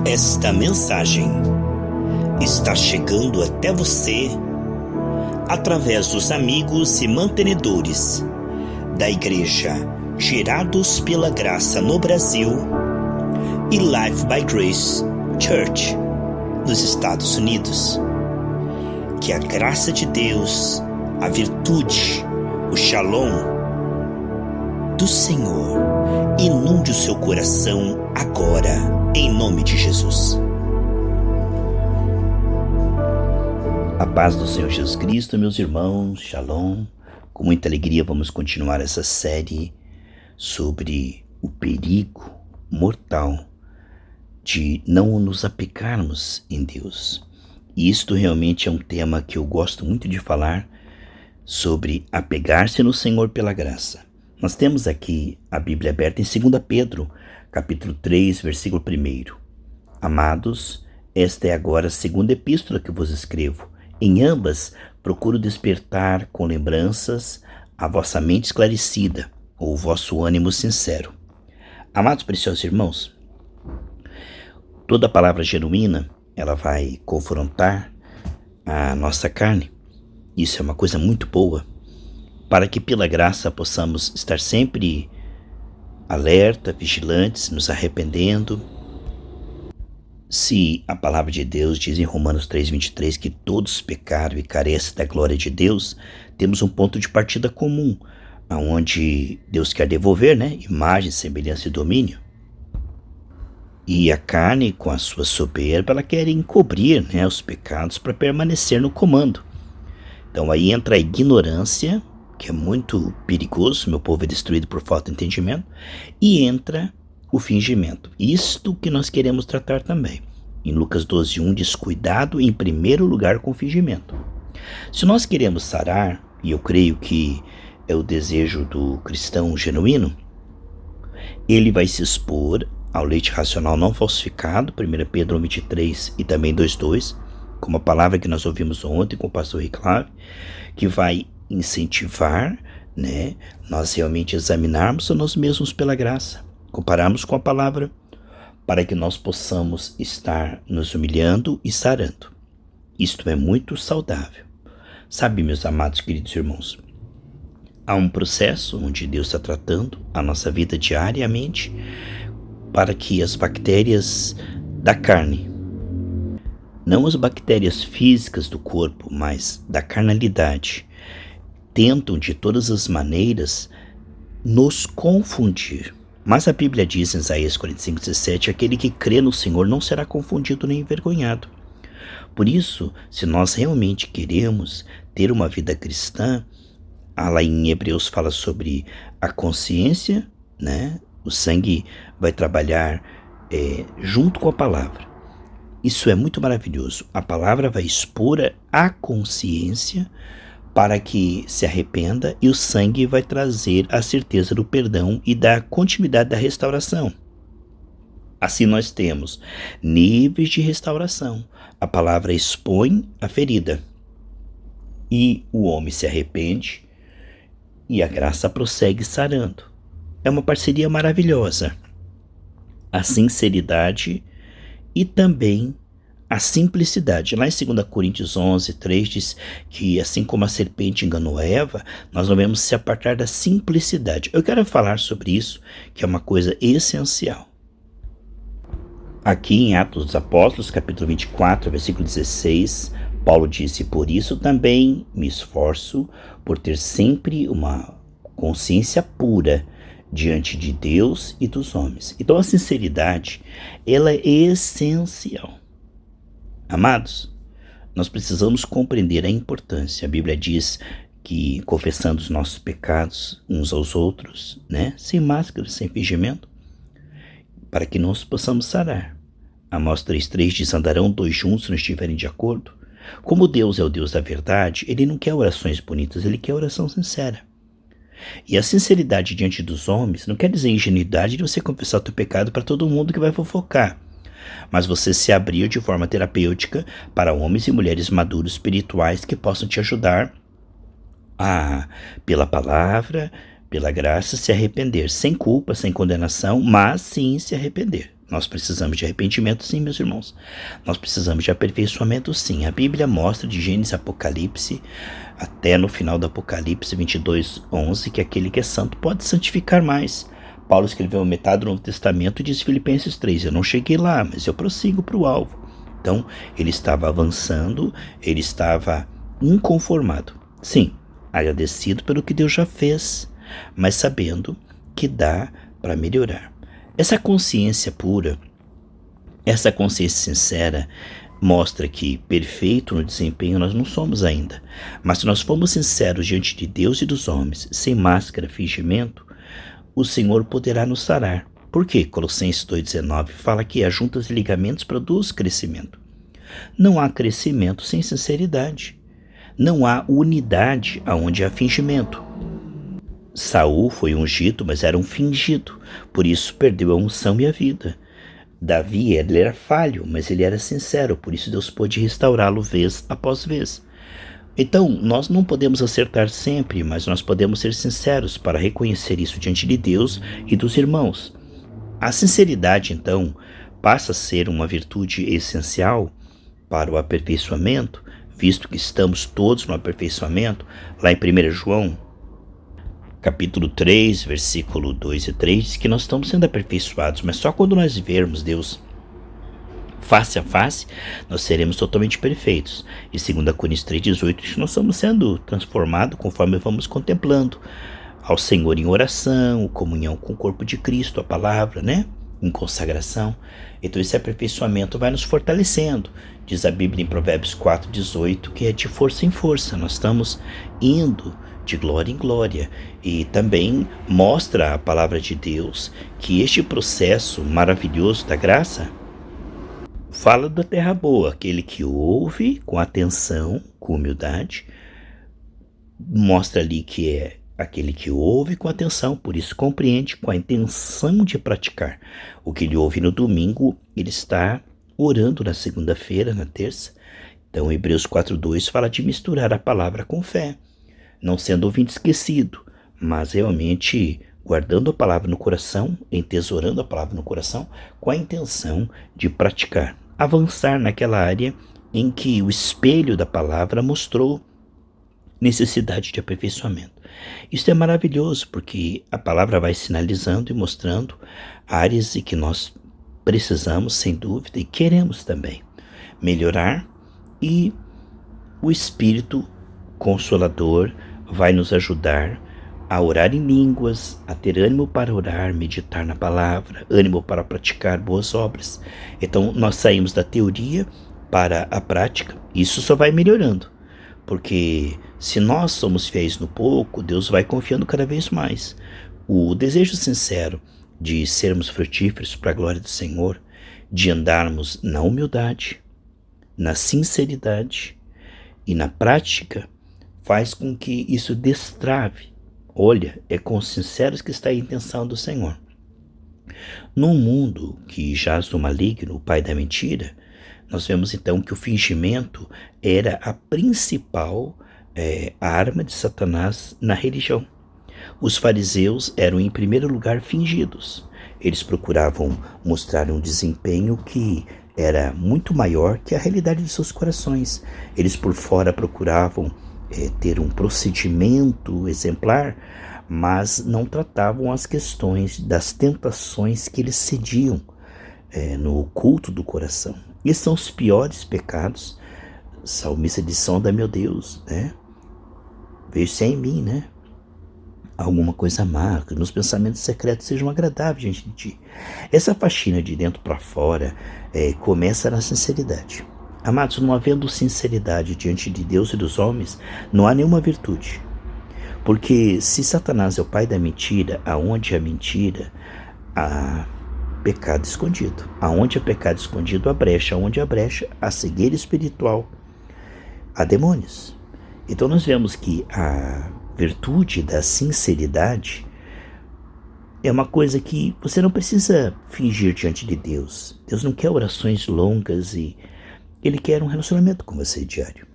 Esta mensagem está chegando até você através dos amigos e mantenedores da Igreja Gerados pela Graça no Brasil e Life by Grace Church nos Estados Unidos. Que a graça de Deus, a virtude, o Shalom do Senhor inunde o seu coração agora, em nome de Jesus. A paz do Senhor Jesus Cristo, meus irmãos, Shalom. Com muita alegria vamos continuar essa série sobre o perigo mortal de não nos apegarmos em Deus. E isto realmente é um tema que eu gosto muito de falar, sobre apegar-se no Senhor pela graça. Nós temos aqui a Bíblia aberta em 2 Pedro, capítulo 3, versículo 1. Amados, esta é agora a segunda epístola que vos escrevo. Em ambas, procuro despertar com lembranças a vossa mente esclarecida, ou o vosso ânimo sincero. Amados preciosos irmãos, toda palavra genuína, ela vai confrontar a nossa carne. Isso é uma coisa muito boa, para que pela graça possamos estar sempre alerta, vigilantes, nos arrependendo. Se a palavra de Deus diz em Romanos 3:23 que todos pecaram e carecem da glória de Deus, temos um ponto de partida comum, onde Deus quer devolver, imagem, semelhança e domínio. E a carne, com a sua soberba, ela quer encobrir os pecados para permanecer no comando. Então aí entra a ignorância, que é muito perigoso, meu povo é destruído por falta de entendimento, e entra o fingimento. Isto que nós queremos tratar também. Em Lucas 12:1 diz: cuidado em primeiro lugar com o fingimento. Se nós queremos sarar, e eu creio que é o desejo do cristão genuíno, ele vai se expor ao leite racional não falsificado, 1 Pedro 1:23 e também 2:2, como a palavra que nós ouvimos ontem com o pastor Riclave, que vai incentivar, nós realmente examinarmos a nós mesmos pela graça, compararmos com a palavra, para que nós possamos estar nos humilhando e sarando. Isto é muito saudável. Sabe, meus amados queridos irmãos, há um processo onde Deus está tratando a nossa vida diariamente, para que as bactérias da carne, não as bactérias físicas do corpo, mas da carnalidade, tentam de todas as maneiras nos confundir. Mas a Bíblia diz em Isaías 45:17, aquele que crê no Senhor não será confundido nem envergonhado. Por isso, se nós realmente queremos ter uma vida cristã, lá em Hebreus fala sobre a consciência, o sangue vai trabalhar junto com a palavra. Isso é muito maravilhoso. A palavra vai expor a consciência para que se arrependa, e o sangue vai trazer a certeza do perdão e da continuidade da restauração. Assim nós temos níveis de restauração. A palavra expõe a ferida e o homem se arrepende e a graça prossegue sarando. É uma parceria maravilhosa. A sinceridade e também a simplicidade. Lá em 2 Coríntios 11:3 diz que assim como a serpente enganou Eva, nós devemos se apartar da simplicidade. Eu quero falar sobre isso, que é uma coisa essencial. Aqui em Atos dos Apóstolos, capítulo 24, versículo 16, Paulo disse: por isso também me esforço por ter sempre uma consciência pura diante de Deus e dos homens. Então a sinceridade, ela é essencial. Amados, nós precisamos compreender a importância. A Bíblia diz que confessando os nossos pecados uns aos outros, sem máscara, sem fingimento, para que nós possamos sarar. Amós 3:3 diz: andarão dois juntos se não estiverem de acordo. Como Deus é o Deus da verdade, Ele não quer orações bonitas, Ele quer oração sincera. E a sinceridade diante dos homens não quer dizer ingenuidade de você confessar o teu pecado para todo mundo que vai fofocar, mas você se abrir de forma terapêutica para homens e mulheres maduros espirituais que possam te ajudar a, pela palavra, pela graça, se arrepender, sem culpa, sem condenação, mas sim se arrepender. Nós precisamos de arrependimento, sim, meus irmãos. Nós precisamos de aperfeiçoamento, sim. A Bíblia mostra de Gênesis a Apocalipse, até no final do Apocalipse 22:11, que aquele que é santo pode santificar mais. Paulo escreveu metade do Novo Testamento e diz Filipenses 3, eu não cheguei lá, mas eu prossigo para o alvo. Então, ele estava avançando, ele estava inconformado. Sim, agradecido pelo que Deus já fez, mas sabendo que dá para melhorar. Essa consciência pura, essa consciência sincera, mostra que perfeito no desempenho nós não somos ainda. Mas se nós formos sinceros diante de Deus e dos homens, sem máscara, fingimento, o Senhor poderá nos sarar. Por quê? Colossenses 2,19 fala que as juntas e ligamentos produzem crescimento. Não há crescimento sem sinceridade. Não há unidade aonde há fingimento. Saul foi ungido, mas era um fingido, por isso perdeu a unção e a vida. Davi, ele era falho, mas ele era sincero, por isso Deus pôde restaurá-lo vez após vez. Então, nós não podemos acertar sempre, mas nós podemos ser sinceros para reconhecer isso diante de Deus e dos irmãos. A sinceridade, então, passa a ser uma virtude essencial para o aperfeiçoamento, visto que estamos todos no aperfeiçoamento. Lá em 1 João, capítulo 3, versículo 2 e 3, diz que nós estamos sendo aperfeiçoados, mas só quando nós vermos Deus face a face, nós seremos totalmente perfeitos. E 2 Coríntios 3,18 diz que nós estamos sendo transformados conforme vamos contemplando ao Senhor em oração, comunhão com o corpo de Cristo, a palavra, né? Em consagração. Então esse aperfeiçoamento vai nos fortalecendo. Diz a Bíblia em Provérbios 4,18 que é de força em força. Nós estamos indo de glória em glória. E também mostra a palavra de Deus que este processo maravilhoso da graça fala da terra boa, aquele que ouve com atenção, com humildade, mostra ali que é aquele que ouve com atenção, por isso compreende com a intenção de praticar. O que ele ouve no domingo, ele está orando na segunda-feira, na terça. Então Hebreus 4,2 fala de misturar a palavra com fé, não sendo ouvinte esquecido, mas realmente guardando a palavra no coração, entesourando a palavra no coração, com a intenção de praticar, avançar naquela área em que o espelho da palavra mostrou necessidade de aperfeiçoamento. Isso é maravilhoso, porque a palavra vai sinalizando e mostrando áreas em que nós precisamos, sem dúvida, e queremos também melhorar, e o Espírito Consolador vai nos ajudar a orar em línguas, a ter ânimo para orar, meditar na palavra, ânimo para praticar boas obras. Então nós saímos da teoria para a prática, isso só vai melhorando, porque se nós somos fiéis no pouco, Deus vai confiando cada vez mais. O desejo sincero de sermos frutíferos para a glória do Senhor, de andarmos na humildade, na sinceridade e na prática, faz com que isso destrave. Olha, é com os sinceros que está a intenção do Senhor. Num mundo que jaz no maligno, o pai da mentira, nós vemos então que o fingimento era a principal arma de Satanás na religião. Os fariseus eram em primeiro lugar fingidos. Eles procuravam mostrar um desempenho que era muito maior que a realidade de seus corações. Eles por fora procuravam ter um procedimento exemplar, mas não tratavam as questões das tentações que eles cediam no oculto do coração. Esses são os piores pecados. O salmista diz: sonda, meu Deus, né? Veja se é em mim, né? Alguma coisa má, que nos pensamentos secretos sejam agradáveis diante de ti. Essa faxina de dentro para fora começa na sinceridade. Amados, não havendo sinceridade diante de Deus e dos homens, não há nenhuma virtude. Porque se Satanás é o pai da mentira, aonde há mentira, há pecado escondido. Aonde há pecado escondido, há brecha. Aonde há brecha, há cegueira espiritual, há demônios. Então nós vemos que a virtude da sinceridade é uma coisa que você não precisa fingir diante de Deus. Deus não quer orações longas e Ele quer um relacionamento com você diário.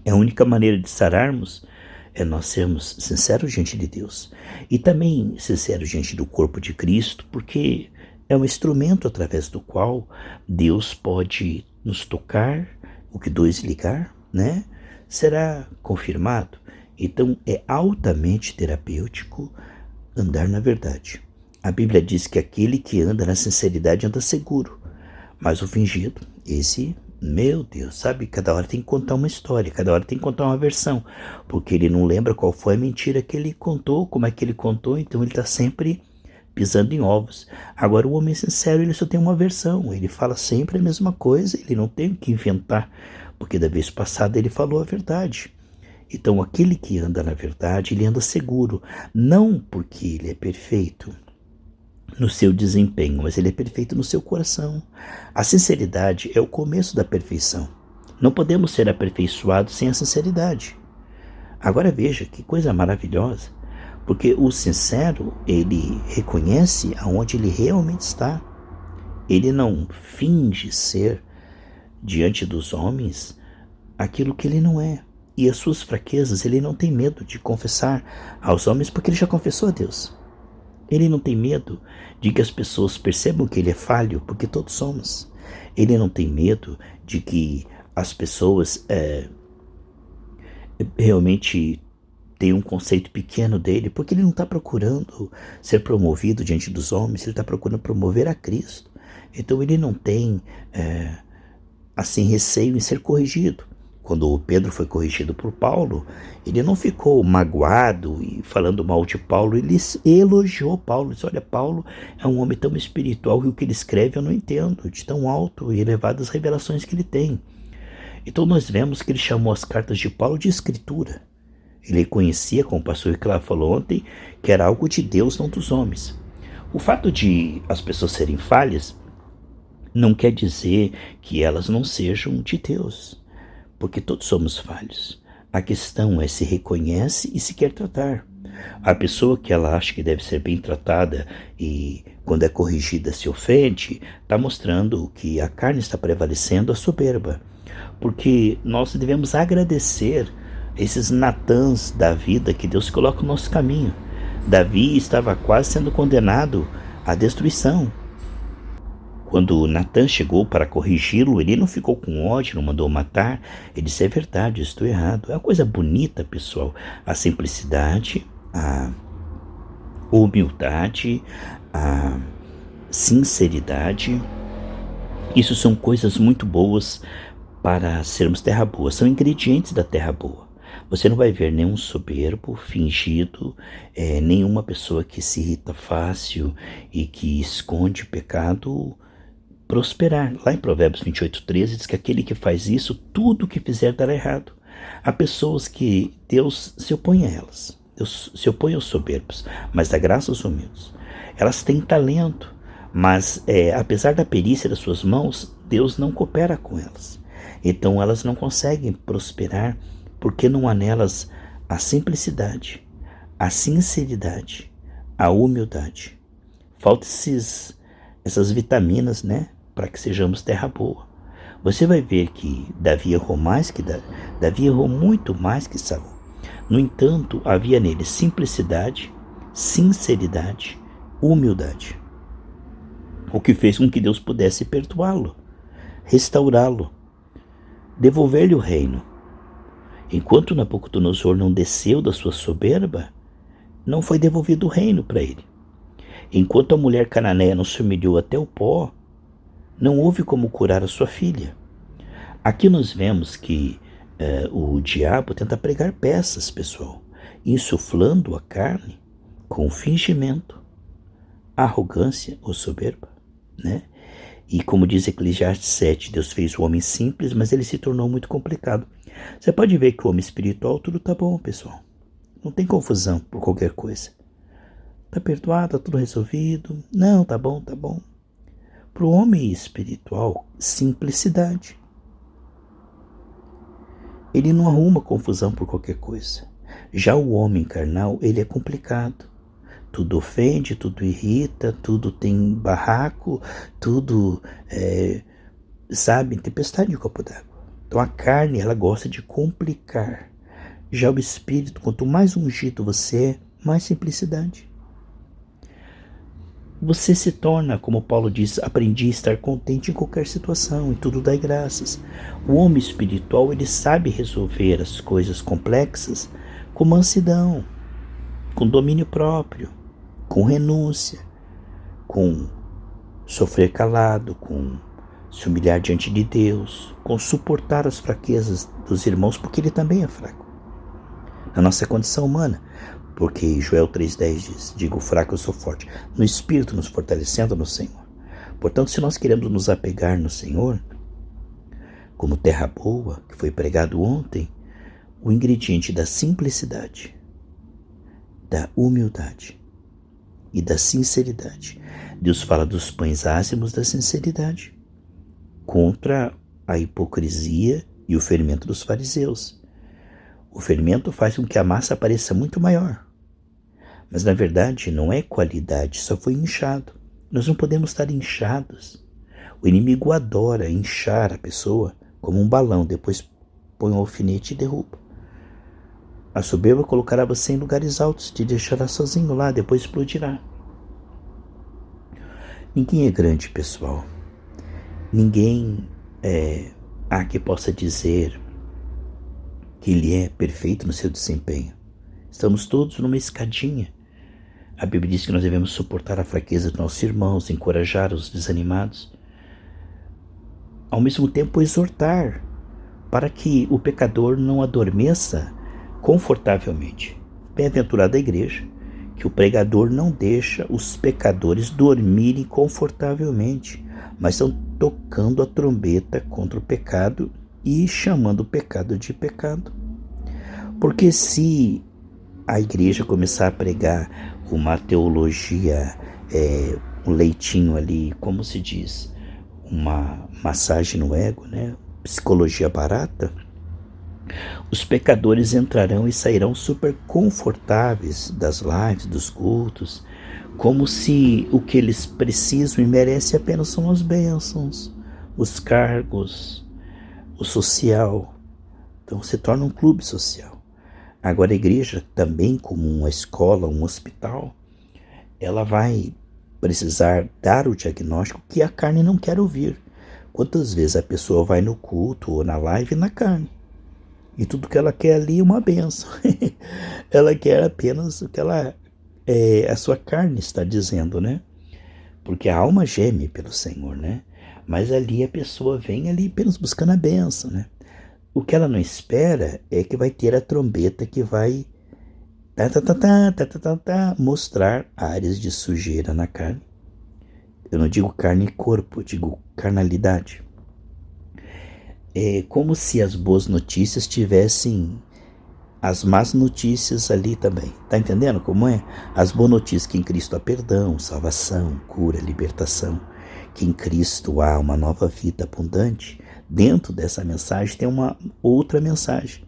A única maneira de sararmos é nós sermos sinceros diante de Deus. E também sinceros diante do corpo de Cristo, porque É um instrumento através do qual Deus pode nos tocar, o que dois ligar, né? Será confirmado. Então é altamente terapêutico andar na verdade. A Bíblia diz que aquele que anda na sinceridade anda seguro, mas o fingido, esse, meu Deus, sabe? Cada hora tem que contar uma história, cada hora tem que contar uma versão, porque ele não lembra qual foi a mentira que ele contou, como é que ele contou, então ele está sempre pisando em ovos. Agora o homem sincero, ele só tem uma versão, ele fala sempre a mesma coisa, ele não tem o que inventar, porque da vez passada ele falou a verdade. Então aquele que anda na verdade, ele anda seguro, não porque ele é perfeito no seu desempenho, mas ele é perfeito no seu coração. A sinceridade é o começo da perfeição. Não podemos ser aperfeiçoados sem a sinceridade. Agora veja que coisa maravilhosa, porque o sincero, ele reconhece aonde ele realmente está. Ele não finge ser diante dos homens aquilo que ele não é. E as suas fraquezas, ele não tem medo de confessar aos homens, porque ele já confessou a Deus. Ele não tem medo de que as pessoas percebam que ele é falho, porque todos somos. Ele não tem medo de que as pessoas realmente tenham um conceito pequeno dele, porque ele não está procurando ser promovido diante dos homens, ele está procurando promover a Cristo. Então ele não tem assim receio em ser corrigido. Quando o Pedro foi corrigido por Paulo, ele não ficou magoado e falando mal de Paulo, ele elogiou Paulo. Ele disse, olha, Paulo é um homem tão espiritual que o que ele escreve eu não entendo, de tão alto e elevadas revelações que ele tem. Então nós vemos que ele chamou as cartas de Paulo de escritura. Ele conhecia, como o pastor Ricardo falou ontem, que era algo de Deus, não dos homens. O fato de as pessoas serem falhas não quer dizer que elas não sejam de Deus, porque todos somos falhos. A questão é se reconhece e se quer tratar. A pessoa que ela acha que deve ser bem tratada e quando é corrigida se ofende, está mostrando que a carne está prevalecendo a soberba. Porque nós devemos agradecer esses Natãs da vida que Deus coloca no nosso caminho. Davi estava quase sendo condenado à destruição. Quando Natã chegou para corrigi-lo, ele não ficou com ódio, não mandou matar. Ele disse, é verdade, eu estou errado. É uma coisa bonita, pessoal. A simplicidade, a humildade, a sinceridade. Isso são coisas muito boas para sermos terra boa. São ingredientes da terra boa. Você não vai ver nenhum soberbo, fingido, nenhuma pessoa que se irrita fácil e que esconde pecado prosperar. Lá em Provérbios 28:13 diz que aquele que faz isso, tudo que fizer dará errado. Há pessoas que Deus se opõe a elas. Deus se opõe aos soberbos, mas dá graça aos humildes. Elas têm talento, mas apesar da perícia das suas mãos, Deus não coopera com elas. Então elas não conseguem prosperar porque não há nelas a simplicidade, a sinceridade, a humildade. Faltam essas vitaminas, né? Para que sejamos terra boa. Você vai ver que Davi errou Davi errou muito mais que Saul. No entanto, havia nele simplicidade, sinceridade, humildade. O que fez com que Deus pudesse perdoá-lo, restaurá-lo, devolver-lhe o reino. Enquanto Nabucodonosor não desceu da sua soberba, não foi devolvido o reino para ele. Enquanto a mulher cananeia não se humilhou até o pó, não houve como curar a sua filha. Aqui nós vemos que o diabo tenta pregar peças, pessoal, insuflando a carne com fingimento, arrogância ou soberba, né? E como diz Eclesiastes 7, Deus fez o homem simples, mas ele se tornou muito complicado. Você pode ver que o homem espiritual tudo tá bom, pessoal. Não tem confusão por qualquer coisa. Tá perdoado, tá tudo resolvido. Não, tá bom, tá bom. Para o homem espiritual, simplicidade. Ele não arruma confusão por qualquer coisa. Já o homem carnal, ele é complicado. Tudo ofende, tudo irrita, tudo tem barraco, tudo, tempestade de copo d'água. Então a carne, ela gosta de complicar. Já o espírito, quanto mais ungido você é, mais simplicidade. você se torna, como Paulo diz, aprendi a estar contente em qualquer situação, em tudo dai graças. O homem espiritual, ele sabe resolver as coisas complexas com mansidão, com domínio próprio, com renúncia, com sofrer calado, com se humilhar diante de Deus, com suportar as fraquezas dos irmãos, porque ele também é fraco. Na nossa condição humana, porque Joel 3,10 diz, digo fraco, eu sou forte, no Espírito nos fortalecendo no Senhor. Portanto, se nós queremos nos apegar no Senhor, como terra boa, que foi pregado ontem, o ingrediente da simplicidade, da humildade e da sinceridade. Deus fala dos pães ázimos da sinceridade, contra a hipocrisia e o fermento dos fariseus. O fermento faz com que a massa pareça muito maior. Mas na verdade não é qualidade, só foi inchado. Nós não podemos estar inchados. O inimigo adora inchar a pessoa como um balão, depois põe um alfinete e derruba. A soberba colocará você em lugares altos, te deixará sozinho lá, depois explodirá. Ninguém é grande, pessoal. Ninguém há que possa dizer que ele é perfeito no seu desempenho. Estamos todos numa escadinha. A Bíblia diz que nós devemos suportar a fraqueza dos nossos irmãos, encorajar os desanimados, ao mesmo tempo exortar para que o pecador não adormeça confortavelmente. Bem-aventurada a igreja, que o pregador não deixa os pecadores dormirem confortavelmente, mas estão tocando a trombeta contra o pecado e chamando o pecado de pecado. Porque se a igreja começar a pregar uma teologia, um leitinho ali, como se diz, uma massagem no ego, né? Psicologia barata, os pecadores entrarão e sairão super confortáveis das lives, dos cultos, como se o que eles precisam e merecem apenas são as bênçãos, os cargos, o social. Então se torna um clube social. Agora a igreja, também como uma escola, um hospital, ela vai precisar dar o diagnóstico que a carne não quer ouvir. Quantas vezes a pessoa vai no culto ou na live na carne? E tudo que ela quer ali é uma bênção. Ela quer apenas o que a sua carne está dizendo, né? Porque a alma geme pelo Senhor, né? Mas ali a pessoa vem ali apenas buscando a bênção, né? O que ela não espera é que vai ter a trombeta que vai mostrar áreas de sujeira na carne. Eu não digo carne e corpo, eu digo carnalidade. É como se as boas notícias tivessem as más notícias ali também. Tá entendendo como é? As boas notícias que em Cristo há perdão, salvação, cura, libertação. Que em Cristo há uma nova vida abundante. Dentro dessa mensagem tem uma outra mensagem.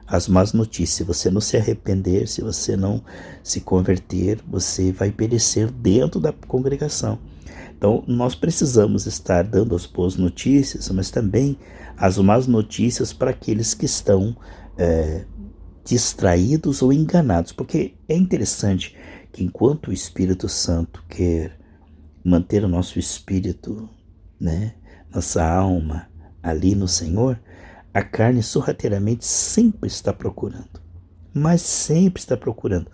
As más notícias, se você não se arrepender, se você não se converter, você vai perecer dentro da congregação. Então, nós precisamos estar dando as boas notícias, mas também as más notícias para aqueles que estão distraídos ou enganados. Porque é interessante que enquanto o Espírito Santo quer manter o nosso espírito, né, nossa alma ali no Senhor, a carne sorrateiramente sempre está procurando, mas sempre está procurando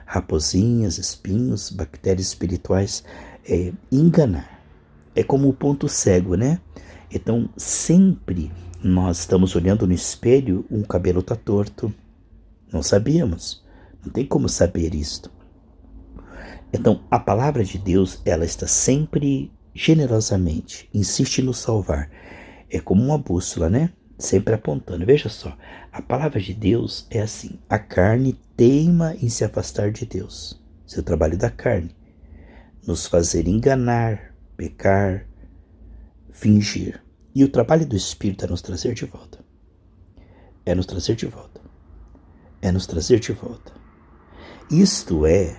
raposinhas, espinhos, bactérias espirituais, enganar. É como o ponto cego, né? Então sempre nós estamos olhando no espelho, um cabelo está torto, não sabíamos, não tem como saber isto. Então a palavra de Deus, ela está sempre generosamente, insiste em nos salvar. É como uma bússola, né? Sempre apontando. Veja só, a palavra de Deus é assim: a carne teima em se afastar de Deus. Seu trabalho da carne, nos fazer enganar, pecar, fingir. E o trabalho do Espírito é nos trazer de volta. É nos trazer de volta. É nos trazer de volta. Isto é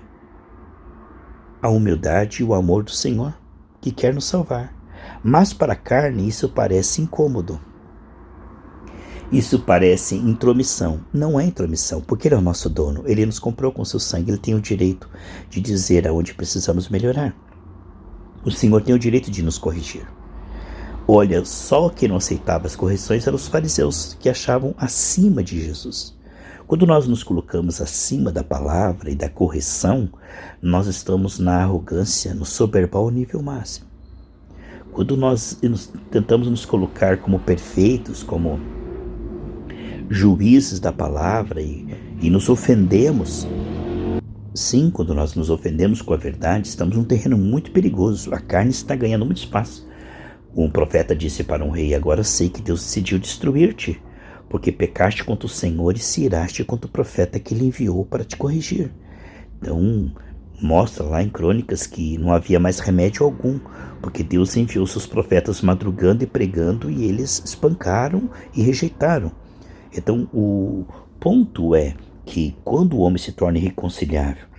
a humildade e o amor do Senhor, que quer nos salvar. Mas para a carne isso parece incômodo. Isso parece intromissão. Não é intromissão, porque Ele é o nosso dono. Ele nos comprou com seu sangue. Ele tem o direito de dizer aonde precisamos melhorar. O Senhor tem o direito de nos corrigir. Olha, só quem não aceitava as correções eram os fariseus, que achavam acima de Jesus. Quando nós nos colocamos acima da palavra e da correção, nós estamos na arrogância, no soberbar ao nível máximo. Quando nós tentamos nos colocar como perfeitos, como juízes da palavra e nos ofendemos, sim, quando nós nos ofendemos com a verdade, estamos num terreno muito perigoso. A carne está ganhando muito espaço. Um profeta disse para um rei: agora sei que Deus decidiu destruir-te, porque pecaste contra o Senhor e se iraste contra o profeta que ele enviou para te corrigir. Então, mostra lá em Crônicas que não havia mais remédio algum, porque Deus enviou seus profetas madrugando e pregando, e eles espancaram e rejeitaram. Então, o ponto é que quando o homem se torna irreconciliável,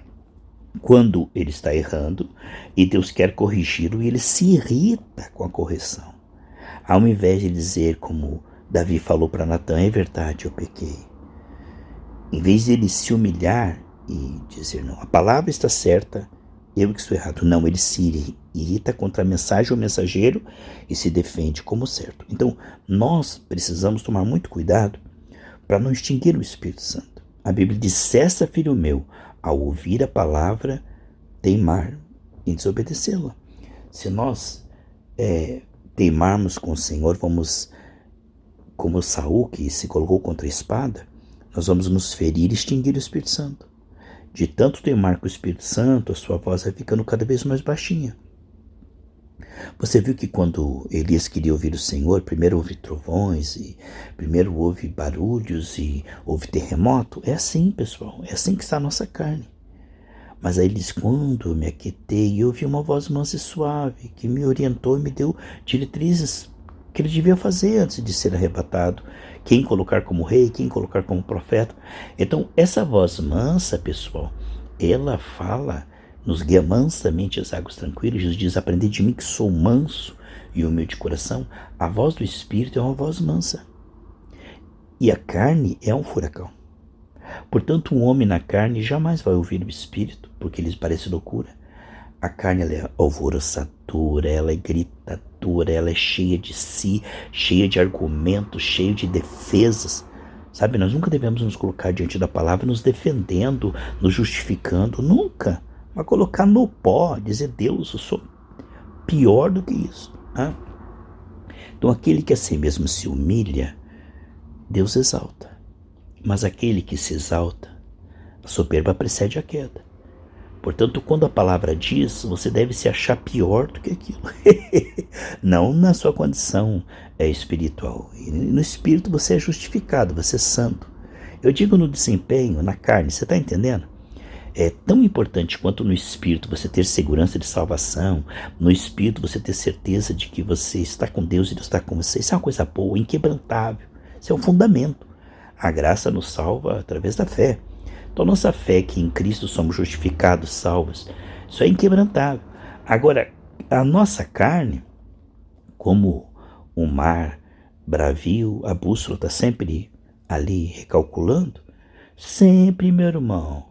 quando ele está errando e Deus quer corrigi-lo, ele se irrita com a correção. Ao invés de dizer, como Davi falou para Natã: é verdade, eu pequei. Em vez de ele se humilhar e dizer: não, a palavra está certa, eu que estou errado. Não, ele se irrita contra a mensagem ou mensageiro e se defende como certo. Então, nós precisamos tomar muito cuidado para não extinguir o Espírito Santo. A Bíblia diz: cessa, filho meu, ao ouvir a palavra, teimar em desobedecê-la. Se nós teimarmos com o Senhor, vamos, como Saul, que se colocou contra a espada, nós vamos nos ferir e extinguir o Espírito Santo. De tanto teimar com o Espírito Santo, a sua voz vai ficando cada vez mais baixinha. Você viu que quando Elias queria ouvir o Senhor, primeiro houve trovões, e primeiro houve barulhos, e houve terremoto? É assim, pessoal, é assim que está a nossa carne. Mas aí ele diz: quando eu me aquietei, eu ouvi uma voz mansa e suave, que me orientou e me deu diretrizes que ele devia fazer antes de ser arrebatado. Quem colocar como rei, quem colocar como profeta. Então, essa voz mansa, pessoal, ela fala, nos guia mansamente às águas tranquilas. Jesus diz: aprendei de mim que sou manso e humilde de coração. A voz do Espírito é uma voz mansa. E a carne é um furacão. Portanto, um homem na carne jamais vai ouvir o Espírito, porque lhes parece loucura. A carne, ela é alvoroçadora, ela é gritadora, ela é cheia de si, cheia de argumentos, cheia de defesas. Sabe, nós nunca devemos nos colocar diante da palavra nos defendendo, nos justificando, nunca. Mas colocar no pó, dizer: Deus, eu sou pior do que isso. Né? Então, aquele que assim mesmo se humilha, Deus exalta. Mas aquele que se exalta, a soberba precede a queda. Portanto, quando a palavra diz, você deve se achar pior do que aquilo. Não na sua condição espiritual. E no espírito você é justificado, você é santo. Eu digo no desempenho, na carne, você está entendendo? É tão importante quanto no espírito você ter segurança de salvação, no espírito você ter certeza de que você está com Deus e Deus está com você. Isso é uma coisa boa, inquebrantável. Isso é um fundamento. A graça nos salva através da fé. Então, nossa fé é que em Cristo somos justificados, salvos. Isso é inquebrantável. Agora, a nossa carne, como o mar bravio, a bússola está sempre ali recalculando. Sempre, meu irmão,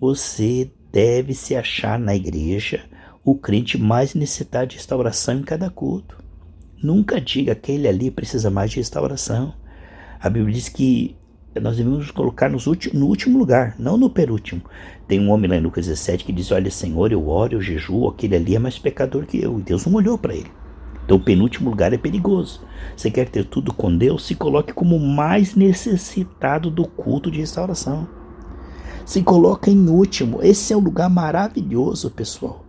você deve se achar na igreja o crente mais necessitado de restauração em cada culto. Nunca diga: aquele ali precisa mais de restauração. A Bíblia diz que nós devemos colocar no último lugar, não no penúltimo. Tem um homem lá em Lucas 17 que diz: olha, Senhor, eu oro, eu jejuo, aquele ali é mais pecador que eu. E Deus não olhou para ele. Então o penúltimo lugar é perigoso. Você quer ter tudo com Deus? Se coloque como mais necessitado do culto de restauração. Se coloca em último. Esse é um lugar maravilhoso, pessoal.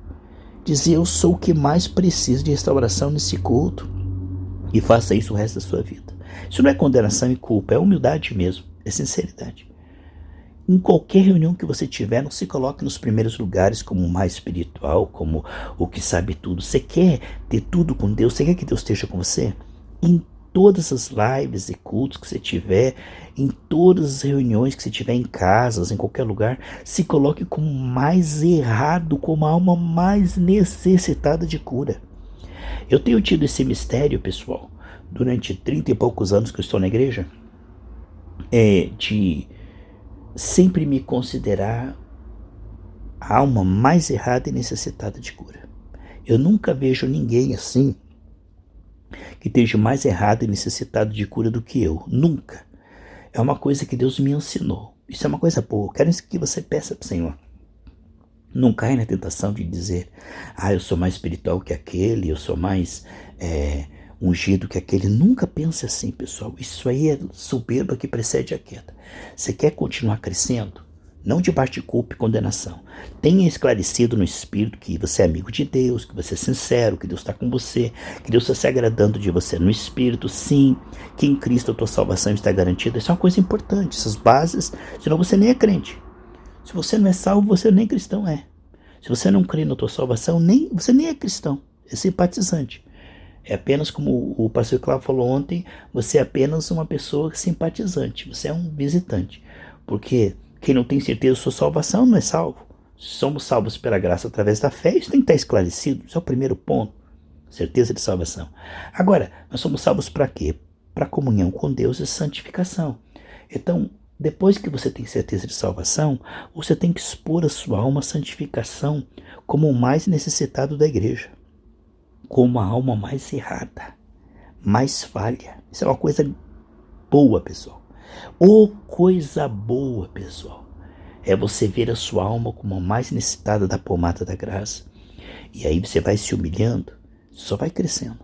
Dizer: eu sou o que mais preciso de restauração nesse culto. E faça isso o resto da sua vida. Isso não é condenação e culpa, é humildade mesmo, é sinceridade. Em qualquer reunião que você tiver, não se coloque nos primeiros lugares como o mais espiritual, como o que sabe tudo. Você quer ter tudo com Deus? Você quer que Deus esteja com você? Em todas as lives e cultos que você tiver, em todas as reuniões que você tiver em casas, em qualquer lugar, se coloque como mais errado, como a alma mais necessitada de cura. Eu tenho tido esse mistério, pessoal, durante 30 e poucos anos que eu estou na igreja, de sempre me considerar a alma mais errada e necessitada de cura. Eu nunca vejo ninguém assim que esteja mais errado e necessitado de cura do que eu. Nunca. É uma coisa que Deus me ensinou. Isso é uma coisa boa. Quero que você peça para o Senhor. Não caia na tentação de dizer, eu sou mais espiritual que aquele, eu sou mais ungido que aquele. Nunca pense assim, pessoal. Isso aí é soberba que precede a queda. Você quer continuar crescendo? Não debaixo de culpa e condenação. Tenha esclarecido no Espírito que você é amigo de Deus, que você é sincero, que Deus está com você, que Deus está se agradando de você no Espírito, sim, que em Cristo a tua salvação está garantida. Isso é uma coisa importante, essas bases, senão você nem é crente. Se você não é salvo, você nem cristão é. Se você não crê na tua salvação, você nem é cristão, é simpatizante. É apenas como o pastor Cláudio falou ontem, você é apenas uma pessoa simpatizante, você é um visitante. Porque quem não tem certeza da sua salvação não é salvo. Somos salvos pela graça através da fé, isso tem que estar esclarecido, isso é o primeiro ponto, certeza de salvação. Agora, nós somos salvos para quê? Para comunhão com Deus e santificação. Então, depois que você tem certeza de salvação, você tem que expor a sua alma à santificação como o mais necessitado da igreja, como a alma mais errada, mais falha. Isso é uma coisa boa, pessoal. Coisa boa, pessoal, é você ver a sua alma como a mais necessitada da pomada da graça. E aí você vai se humilhando, só vai crescendo.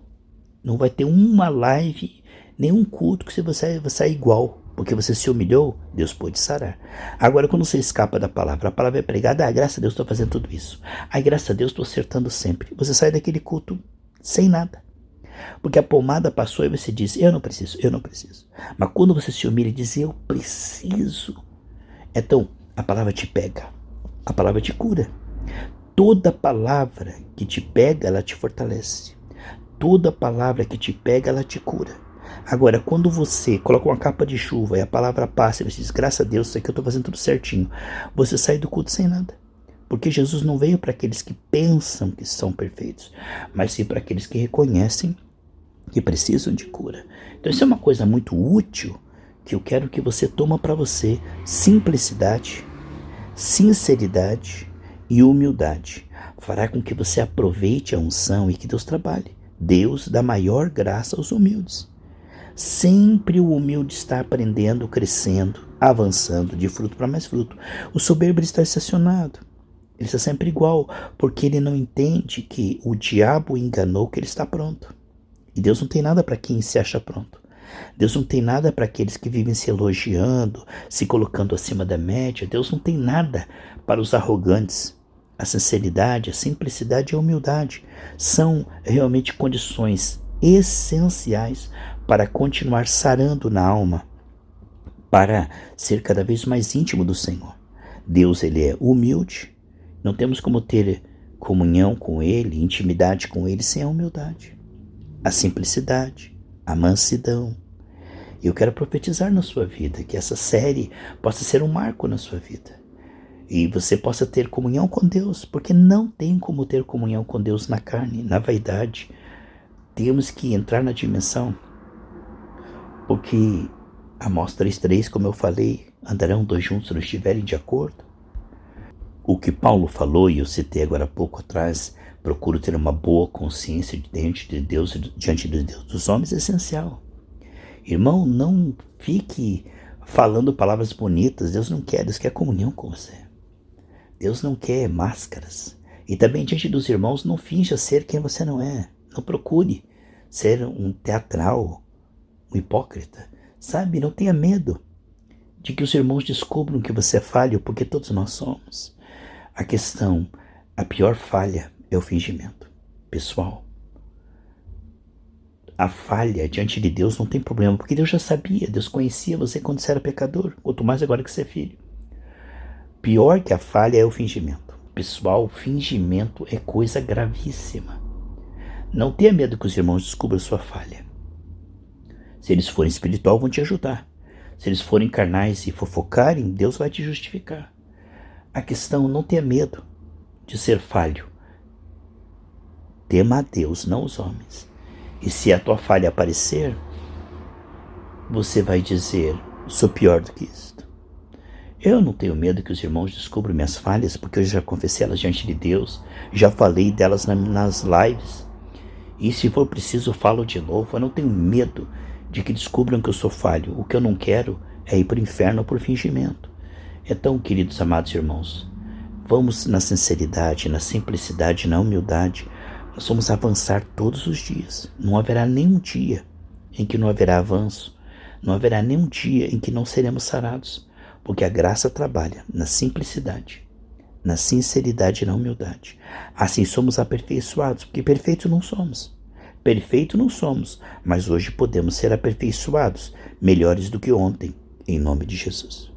Não vai ter uma live, nenhum culto que você vai sair igual. Porque você se humilhou, Deus pôde sarar. Agora, quando você escapa da palavra, a palavra é pregada, graças a Deus estou fazendo tudo isso. Graças a Deus estou acertando sempre. Você sai daquele culto sem nada. Porque a pomada passou e você diz, eu não preciso. Mas quando você se humilha e diz, eu preciso, então a palavra te pega, a palavra te cura. Toda palavra que te pega, ela te fortalece. Toda palavra que te pega, ela te cura. Agora, quando você coloca uma capa de chuva e a palavra passa e você diz, graças a Deus, isso aqui eu estou fazendo tudo certinho, você sai do culto sem nada. Porque Jesus não veio para aqueles que pensam que são perfeitos, mas sim para aqueles que reconhecem que precisam de cura. Então isso é uma coisa muito útil que eu quero que você toma para você. Simplicidade, sinceridade e humildade fará com que você aproveite a unção e que Deus trabalhe. Deus dá maior graça aos humildes. Sempre o humilde está aprendendo, crescendo, avançando de fruto para mais fruto. O soberbo está estacionado. Ele está sempre igual, porque ele não entende que o diabo enganou que ele está pronto. E Deus não tem nada para quem se acha pronto. Deus não tem nada para aqueles que vivem se elogiando, se colocando acima da média. Deus não tem nada para os arrogantes. A sinceridade, a simplicidade e a humildade são realmente condições essenciais para continuar sarando na alma, para ser cada vez mais íntimo do Senhor. Deus, ele é humilde, não temos como ter comunhão com ele, intimidade com ele sem a humildade, a simplicidade, a mansidão. Eu quero profetizar na sua vida que essa série possa ser um marco na sua vida e você possa ter comunhão com Deus, porque não tem como ter comunhão com Deus na carne, na vaidade. Temos que entrar na dimensão, porque Amós 3:3, como eu falei, andarão dois juntos se não estiverem de acordo. O que Paulo falou, e eu citei agora há pouco atrás, procuro ter uma boa consciência diante de Deus dos homens, é essencial. Irmão, não fique falando palavras bonitas. Deus não quer, Deus quer comunhão com você. Deus não quer máscaras. E também diante dos irmãos, não finja ser quem você não é. Não procure ser um teatral, um hipócrita. Sabe, não tenha medo de que os irmãos descubram que você é falho, porque todos nós somos. A pior falha é o fingimento. Pessoal, a falha diante de Deus não tem problema, porque Deus já sabia, Deus conhecia você quando você era pecador, quanto mais agora que você é filho. Pior que a falha é o fingimento. Pessoal, o fingimento é coisa gravíssima. Não tenha medo que os irmãos descubram sua falha. Se eles forem espiritual, vão te ajudar. Se eles forem carnais e fofocarem, Deus vai te justificar. A questão, não tenha medo de ser falho. Tema a Deus, não os homens. E se a tua falha aparecer, você vai dizer, sou pior do que isto. Eu não tenho medo que os irmãos descubram minhas falhas, porque eu já confessei elas diante de Deus, já falei delas nas lives. E se for preciso, eu falo de novo. Eu não tenho medo de que descubram que eu sou falho. O que eu não quero é ir para o inferno por fingimento. Então, queridos amados irmãos, vamos na sinceridade, na simplicidade, na humildade. Nós vamos avançar todos os dias. Não haverá nenhum dia em que não haverá avanço. Não haverá nenhum dia em que não seremos sarados. Porque a graça trabalha na simplicidade, na sinceridade e na humildade. Assim somos aperfeiçoados, porque perfeitos não somos. Perfeito não somos, mas hoje podemos ser aperfeiçoados, melhores do que ontem, em nome de Jesus.